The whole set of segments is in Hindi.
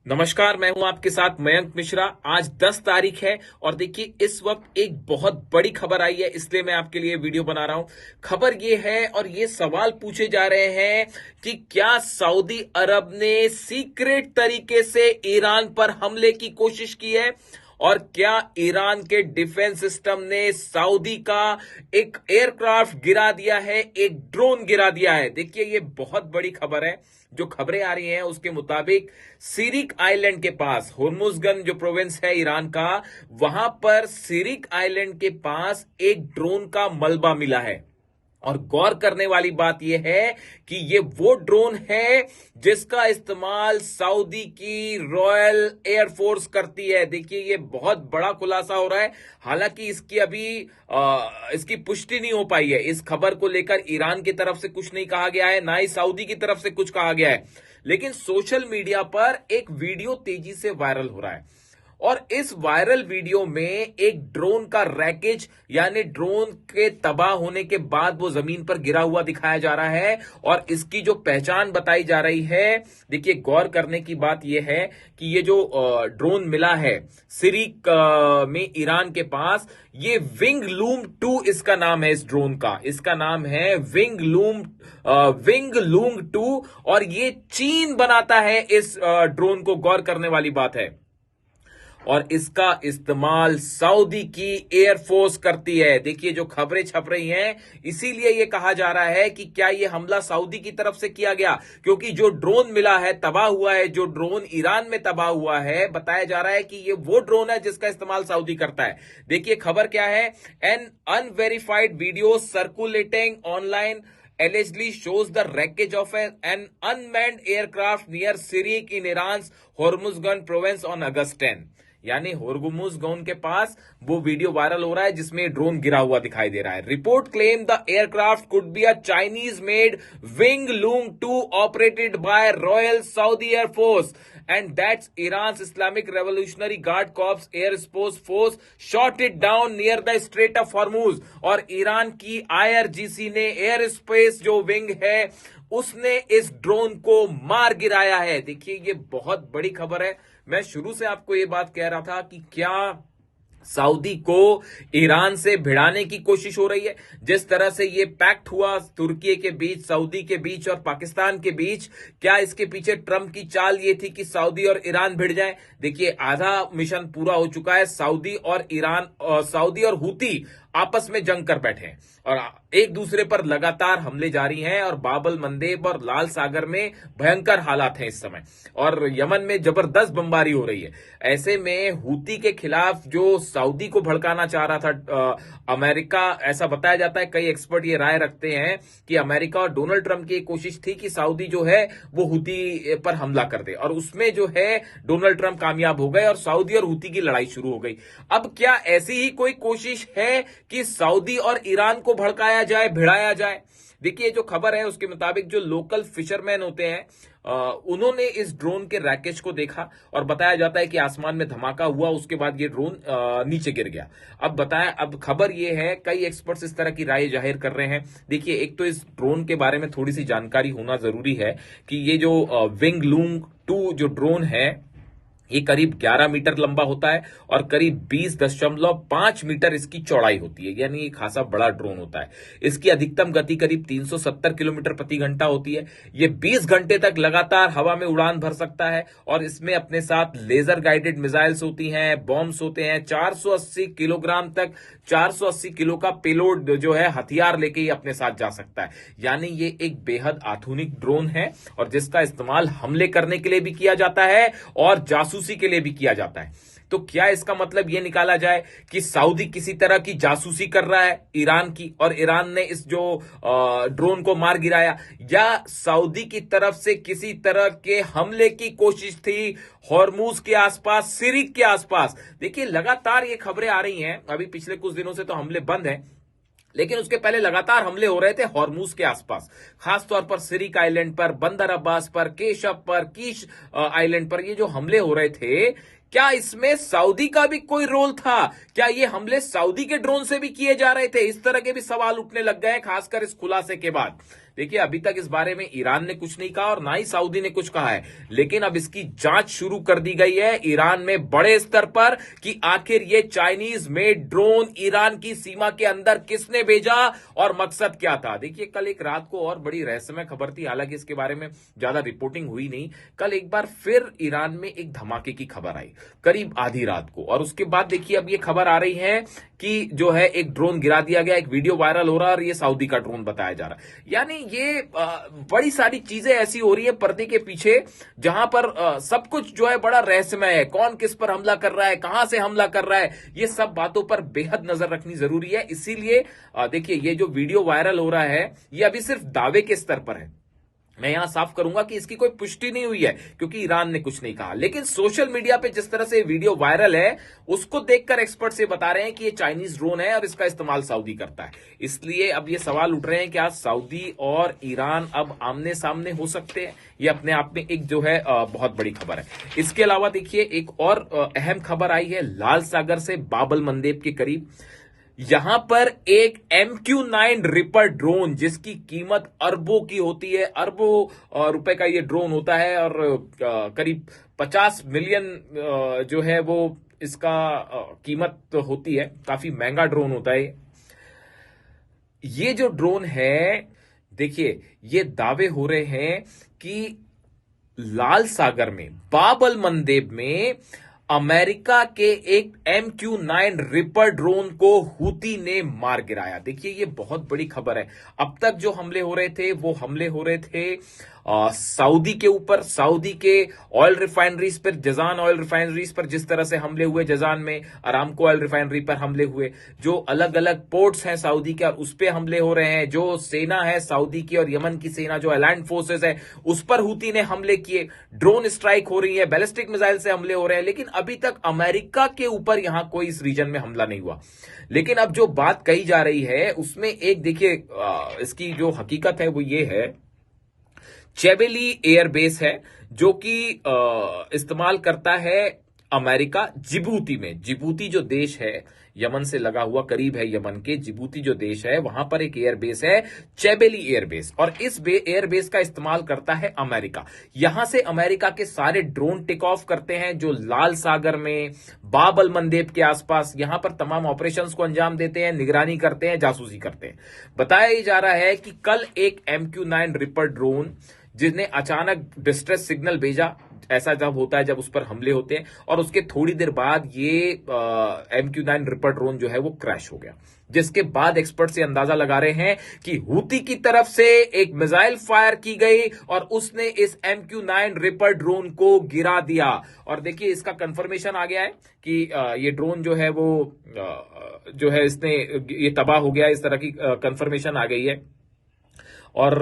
नमस्कार, मैं हूं आपके साथ मयंक मिश्रा। आज 10 तारीख है और देखिए इस वक्त एक बहुत बड़ी खबर आई है, इसलिए मैं आपके लिए वीडियो बना रहा हूं। खबर ये है और ये सवाल पूछे जा रहे हैं कि क्या सऊदी अरब ने सीक्रेट तरीके से ईरान पर हमले की कोशिश की है और क्या ईरान के डिफेंस सिस्टम ने सऊदी का एक एयरक्राफ्ट गिरा दिया है, एक ड्रोन गिरा दिया है। देखिए ये बहुत बड़ी खबर है। जो खबरें आ रही हैं उसके मुताबिक सिरिक आइलैंड के पास, होर्मुजगन जो प्रोविंस है ईरान का, वहां पर सिरिक आइलैंड के पास एक ड्रोन का मलबा मिला है। और गौर करने वाली बात यह है कि ये वो ड्रोन है जिसका इस्तेमाल सऊदी की रॉयल एयरफोर्स करती है। देखिए ये बहुत बड़ा खुलासा हो रहा है। हालांकि इसकी अभी इसकी पुष्टि नहीं हो पाई है। इस खबर को लेकर ईरान की तरफ से कुछ नहीं कहा गया है, ना ही सऊदी की तरफ से कुछ कहा गया है। लेकिन सोशल मीडिया पर एक वीडियो तेजी से वायरल हो रहा है और इस वायरल वीडियो में एक ड्रोन का रैकेज यानी ड्रोन के तबाह होने के बाद वो जमीन पर गिरा हुआ दिखाया जा रहा है। और इसकी जो पहचान बताई जा रही है, देखिए गौर करने की बात यह है कि ये जो ड्रोन मिला है सिरिक में ईरान के पास, ये विंग लूम 2 इसका नाम है। इस ड्रोन का इसका नाम है विंग लूम 2 और ये चीन बनाता है इस ड्रोन को। गौर करने वाली बात है और इसका इस्तेमाल सऊदी की एयरफोर्स करती है। देखिए जो खबरें छप रही हैं, इसीलिए यह कहा जा रहा है कि क्या यह हमला सऊदी की तरफ से किया गया, क्योंकि जो ड्रोन मिला है, तबाह हुआ है, जो ड्रोन ईरान में तबाह हुआ है, बताया जा रहा है कि यह वो ड्रोन है जिसका इस्तेमाल सऊदी करता है। देखिए खबर क्या है, an unverified video circulating online allegedly shows the wreckage of an unmanned aircraft near Sirik in Iran's Hormuzgan province on August 10। यानी होर्मुजगन के पास वो वीडियो वायरल हो रहा है जिसमें ड्रोन गिरा हुआ दिखाई दे रहा है। Report claim the aircraft could be a Chinese made wing loom 2 operated by royal Saudi air force and that's Iran's Islamic Revolutionary Guard Corps Air Force shot it down near the Strait of Hormuz। और ईरान की IRGC ने एयर स्पेस जो विंग है उसने इस ड्रोन को मार गिराया है। देखिए ये बहुत बड़ी खबर है। मैं शुरू से आपको ये बात कह रहा था कि क्या सऊदी को ईरान से भिड़ाने की कोशिश हो रही है। जिस तरह से ये पैक्ट हुआ तुर्की के बीच, सऊदी के बीच और पाकिस्तान के बीच, क्या इसके पीछे ट्रंप की चाल ये थी कि सऊदी और ईरान भिड़ जाएं? देखिए आधा मिशन पूरा हो चुका है। सऊदी और हूती आपस में जंग कर बैठे हैं और एक दूसरे पर लगातार हमले जारी हैं और बाबल मंदेब और लाल सागर में भयंकर हालात हैं इस समय और यमन में जबरदस्त बमबारी हो रही है। ऐसे में हूती के खिलाफ जो सऊदी को भड़काना चाह रहा था अमेरिका, ऐसा बताया जाता है, कई एक्सपर्ट ये राय रखते हैं कि अमेरिका और डोनाल्ड ट्रंप की कोशिश थी कि सऊदी जो है वो हूती पर हमला कर दे और उसमें जो है डोनाल्ड ट्रंप कामयाब हो गए और सऊदी और हूती की लड़ाई शुरू हो गई। अब क्या ऐसी ही कोई कोशिश है कि सऊदी और ईरान को भड़काया जाए, भिड़ाया जाए? देखिए जो खबर है उसके मुताबिक जो लोकल फिशरमैन होते हैं उन्होंने इस ड्रोन के रैकेज को देखा और बताया जाता है कि आसमान में धमाका हुआ, उसके बाद ये ड्रोन नीचे गिर गया। अब खबर ये है, कई एक्सपर्ट्स इस तरह की राय जाहिर कर रहे हैं। देखिए एक तो इस ड्रोन के बारे में थोड़ी सी जानकारी होना जरूरी है कि ये जो विंग लूम 2 जो ड्रोन है ये करीब 11 मीटर लंबा होता है और करीब 20.5 मीटर इसकी चौड़ाई होती है, यानी ये खासा बड़ा ड्रोन होता है। इसकी अधिकतम गति करीब 370 किलोमीटर प्रति घंटा होती है। ये 20 घंटे तक लगातार हवा में उड़ान भर सकता है और इसमें अपने साथ लेजर गाइडेड मिसाइल्स होती हैं, बॉम्ब्स होते हैं। 480 किलोग्राम तक 480 किलो का पेलोड जो है हथियार लेके ही अपने साथ जा सकता है। यानी ये एक बेहद आधुनिक ड्रोन है और जिसका इस्तेमाल हमले करने के लिए भी किया जाता है और जासूसी के लिए भी किया जाता है। तो क्या इसका मतलब यह निकाला जाए कि सऊदी किसी तरह की जासूसी कर रहा है ईरान की और ईरान ने इस जो ड्रोन को मार गिराया, या सऊदी की तरफ से किसी तरह के हमले की कोशिश थी हॉर्मुज के आसपास, सिरिक के आसपास? देखिए लगातार ये खबरें आ रही हैं, अभी पिछले कुछ दिनों से तो हमले बंद हैं, लेकिन उसके पहले लगातार हमले हो रहे थे हॉर्मुज के आसपास, खासतौर पर सिरिक आइलैंड पर, बंदर अब्बास पर, केशफ पर, कीश आइलैंड पर ये जो हमले हो रहे थे, क्या इसमें सऊदी का भी कोई रोल था? क्या ये हमले सऊदी के ड्रोन से भी किए जा रहे थे? इस तरह के भी सवाल उठने लग गए हैं, खासकर इस खुलासे के बाद। देखिए, अभी तक इस बारे में ईरान ने कुछ नहीं कहा और ना ही सऊदी ने कुछ कहा है, लेकिन अब इसकी जांच शुरू कर दी गई है ईरान में बड़े स्तर पर कि आखिर ये चाइनीज मेड ड्रोन ईरान की सीमा के अंदर किसने भेजा और मकसद क्या था। देखिए, कल एक रात को और बड़ी रहस्यमय खबर थी, हालांकि इसके बारे में ज्यादा रिपोर्टिंग हुई नहीं। कल एक बार फिर ईरान में एक धमाके की खबर आई करीब आधी रात को, और उसके बाद देखिए अब ये खबर आ रही है कि जो है एक ड्रोन गिरा दिया गया, एक वीडियो वायरल हो रहा है और ये सऊदी का ड्रोन बताया जा रहा है। यानी ये बड़ी सारी चीजें ऐसी हो रही है पर्दे के पीछे, जहां पर सब कुछ जो है बड़ा रहस्यमय है। कौन किस पर हमला कर रहा है, कहां से हमला कर रहा है, ये सब बातों पर बेहद नजर रखनी जरूरी है। इसीलिए देखिए, ये जो वीडियो वायरल हो रहा है ये अभी सिर्फ दावे के स्तर पर है। मैं यहां साफ करूंगा कि इसकी कोई पुष्टि नहीं हुई है, क्योंकि ईरान ने कुछ नहीं कहा। लेकिन सोशल मीडिया पे जिस तरह से वीडियो वायरल है, उसको देखकर एक्सपर्ट से बता रहे हैं कि ये चाइनीज ड्रोन है और इसका इस्तेमाल सऊदी करता है। इसलिए अब ये सवाल उठ रहे हैं कि आज सऊदी और ईरान अब आमने सामने हो सकते हैं। ये अपने आप में एक जो है बहुत बड़ी खबर है। इसके अलावा देखिए, एक और अहम खबर आई है लाल सागर से बाबल मंदेब के करीब। यहां पर एक MQ-9 रिपर ड्रोन, जिसकी कीमत अरबों की होती है, अरबों रुपए का ये ड्रोन होता है और करीब 50 मिलियन जो है वो इसका कीमत होती है। काफी महंगा ड्रोन होता है ये जो ड्रोन है। देखिए, ये दावे हो रहे हैं कि लाल सागर में बाबल मंदेब में अमेरिका के एक MQ-9 रिपर ड्रोन को हूती ने मार गिराया। देखिए, ये बहुत बड़ी खबर है। अब तक जो हमले हो रहे थे वो हमले हो रहे थे सऊदी के ऊपर, सऊदी के ऑयल रिफाइनरीज पर, जजान ऑयल रिफाइनरीज पर जिस तरह से हमले हुए, जजान में अरामको ऑयल रिफाइनरी पर हमले हुए, जो अलग अलग पोर्ट्स हैं सऊदी के और उस पर हमले हो रहे हैं, जो सेना है सऊदी की और यमन की सेना जो अलाइंड फोर्सेस है उस पर हूती ने हमले किए, ड्रोन स्ट्राइक हो रही है, बैलिस्टिक मिसाइल से हमले हो रहे हैं। लेकिन अभी तक अमेरिका के ऊपर यहां कोई इस रीजन में हमला नहीं हुआ। लेकिन अब जो बात कही जा रही है उसमें एक देखिए, इसकी जो हकीकत है वो ये है, चेबेली एयरबेस है जो कि इस्तेमाल करता है अमेरिका जिबूती में। जिबूती जो देश है यमन से लगा हुआ, करीब है यमन के, जिबूती जो देश है वहां पर एक एयरबेस है चेबेली एयरबेस, और इस एयरबेस का इस्तेमाल करता है अमेरिका। यहां से अमेरिका के सारे ड्रोन टेक ऑफ करते हैं जो लाल सागर में, बाबल मंदेब के आसपास, यहां पर तमाम ऑपरेशंस को अंजाम देते हैं, निगरानी करते हैं, जासूसी करते हैं। बताया जा रहा है कि कल एक MQ-9 रिपर ड्रोन जिसने अचानक डिस्ट्रेस सिग्नल भेजा, ऐसा जब होता है जब उस पर हमले होते हैं, और उसके थोड़ी देर बाद ये MQ-9 रिपर ड्रोन जो है वो क्रैश हो गया, जिसके बाद एक्सपर्ट से अंदाजा लगा रहे हैं कि हूती की तरफ से एक मिसाइल फायर की गई और उसने इस MQ-9 रिपर ड्रोन को गिरा दिया। और देखिए, इसका कंफर्मेशन आ गया है कि ये ड्रोन जो है वो जो है इसने ये तबाह हो गया, इस तरह की कंफर्मेशन आ गई है। और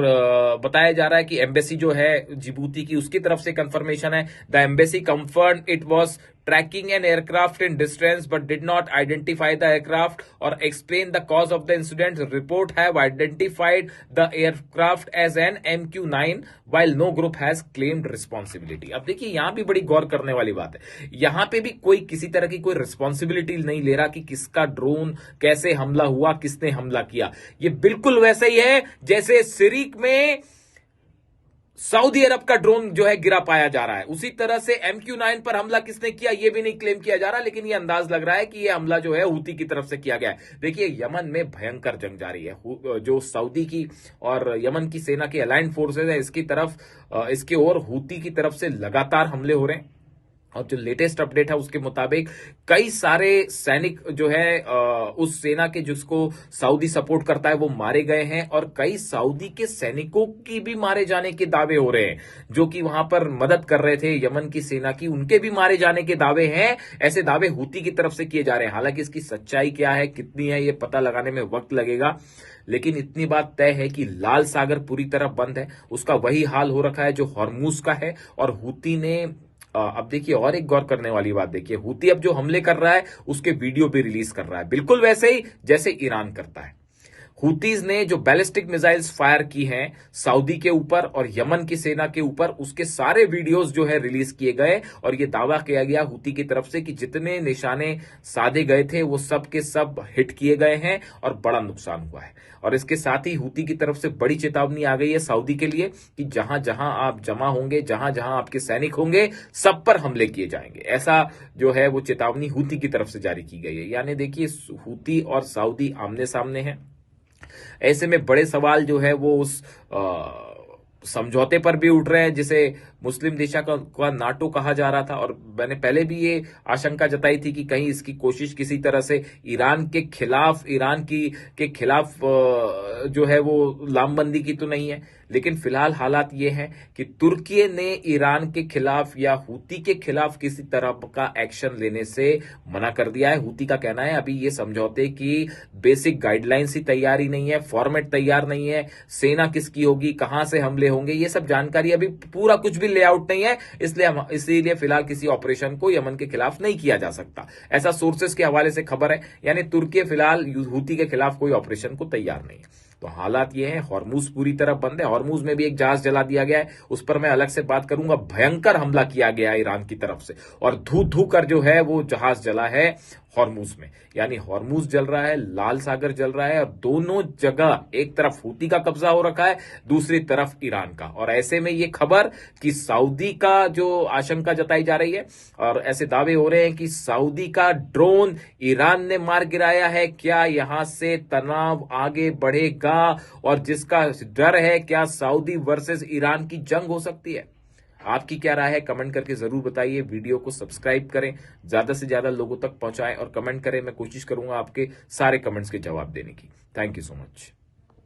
बताया जा रहा है कि एम्बेसी जो है जिबूती की, उसकी तरफ से कंफर्मेशन है, the embassy confirm it was tracking an aircraft in distance but did not identify the aircraft और explain the cause of the incident. Report have identified the aircraft as an MQ-9 while no group has claimed responsibility। अब देखिए, यहां भी बड़ी गौर करने वाली बात है, यहां पे भी कोई किसी तरह की कोई रिस्पॉन्सिबिलिटी नहीं ले रहा कि किसका ड्रोन कैसे हमला हुआ, किसने हमला किया। ये बिल्कुल वैसे ही है जैसे सिरिक में सऊदी अरब का ड्रोन जो है गिरा पाया जा रहा है, उसी तरह से MQ-9 पर हमला किसने किया ये भी नहीं क्लेम किया जा रहा, लेकिन ये अंदाज लग रहा है कि ये हमला जो है हूती की तरफ से किया गया है। देखिए, यमन में भयंकर जंग जारी है, जो सऊदी की और यमन की सेना की अलाइंड फोर्सेज है इसकी तरफ, इसके और हूती की तरफ से लगातार हमले हो रहे हैं। और जो लेटेस्ट अपडेट है उसके मुताबिक कई सारे सैनिक जो है उस सेना के जिसको सऊदी सपोर्ट करता है वो मारे गए हैं, और कई सऊदी के सैनिकों की भी मारे जाने के दावे हो रहे हैं जो कि वहां पर मदद कर रहे थे यमन की सेना की, उनके भी मारे जाने के दावे हैं। ऐसे दावे हूती की तरफ से किए जा रहे हैं। हालांकि इसकी सच्चाई क्या है, कितनी है, ये पता लगाने में वक्त लगेगा, लेकिन इतनी बात तय है कि लाल सागर पूरी तरह बंद है, उसका वही हाल हो रखा है जो हॉर्मूज का है। और हूती ने अब देखिए, और एक गौर करने वाली बात देखिए, हूती अब जो हमले कर रहा है उसके वीडियो भी रिलीज कर रहा है, बिल्कुल वैसे ही जैसे ईरान करता है। हुतीज ने जो बैलिस्टिक मिसाइल्स फायर की हैं सऊदी के ऊपर और यमन की सेना के ऊपर, उसके सारे वीडियोस जो है रिलीज किए गए और ये दावा किया गया हुती की तरफ से कि जितने निशाने साधे गए थे वो सब के सब हिट किए गए हैं और बड़ा नुकसान हुआ है। और इसके साथ ही हुती की तरफ से बड़ी चेतावनी आ गई है सऊदी के लिए कि जहां जहां आप जमा होंगे, जहां जहां आपके सैनिक होंगे, सब पर हमले किए जाएंगे। ऐसा जो है वो चेतावनी हुती की तरफ से जारी की गई है। यानी देखिए हुती और सऊदी आमने सामने हैं। ऐसे में बड़े सवाल जो है वो उस समझौते पर भी उठ रहे हैं जिसे मुस्लिम देशों का नाटो कहा जा रहा था। और मैंने पहले भी ये आशंका जताई थी कि कहीं इसकी कोशिश किसी तरह से ईरान के खिलाफ जो है वो लामबंदी की तो नहीं है। लेकिन फिलहाल हालात ये हैं कि तुर्की ने ईरान के खिलाफ या हुती के खिलाफ किसी तरह का एक्शन लेने से मना कर दिया है। हुती का कहना है अभी ये समझौते की बेसिक गाइडलाइंस ही तैयार ही नहीं है, फॉर्मेट तैयार नहीं है, सेना किसकी होगी, कहां से हमले होंगे, ये सब जानकारी अभी पूरा कुछ भी लेआउट नहीं है। इसीलिए फिलहाल किसी ऑपरेशन को यमन के खिलाफ नहीं किया जा सकता, ऐसा सोर्सेस के हवाले से खबर है। यानी तुर्की फिलहाल हुती के खिलाफ कोई ऑपरेशन को तैयार नहीं है। तो हालात ये हैं, हॉर्मुज पूरी तरह बंद है। हॉर्मुज में भी एक जहाज जला दिया गया है, उस पर मैं अलग से बात करूंगा। भयंकर हमला किया गया है ईरान की तरफ से और धू धू कर जो है वो जहाज जला है हॉर्मुज में। यानी हॉर्मुज जल रहा है, लाल सागर जल रहा है और दोनों जगह एक तरफ हुती का कब्जा हो रखा है, दूसरी तरफ ईरान का। और ऐसे में ये खबर कि सऊदी का जो आशंका जताई जा रही है और ऐसे दावे हो रहे हैं कि सऊदी का ड्रोन ईरान ने मार गिराया है, क्या यहां से तनाव आगे बढ़ेगा और जिसका डर है क्या सऊदी वर्सेस ईरान की जंग हो सकती है? आपकी क्या राय है कमेंट करके जरूर बताइए। वीडियो को सब्सक्राइब करें, ज्यादा से ज्यादा लोगों तक पहुंचाएं और कमेंट करें। मैं कोशिश करूंगा आपके सारे कमेंट्स के जवाब देने की। Thank you so much.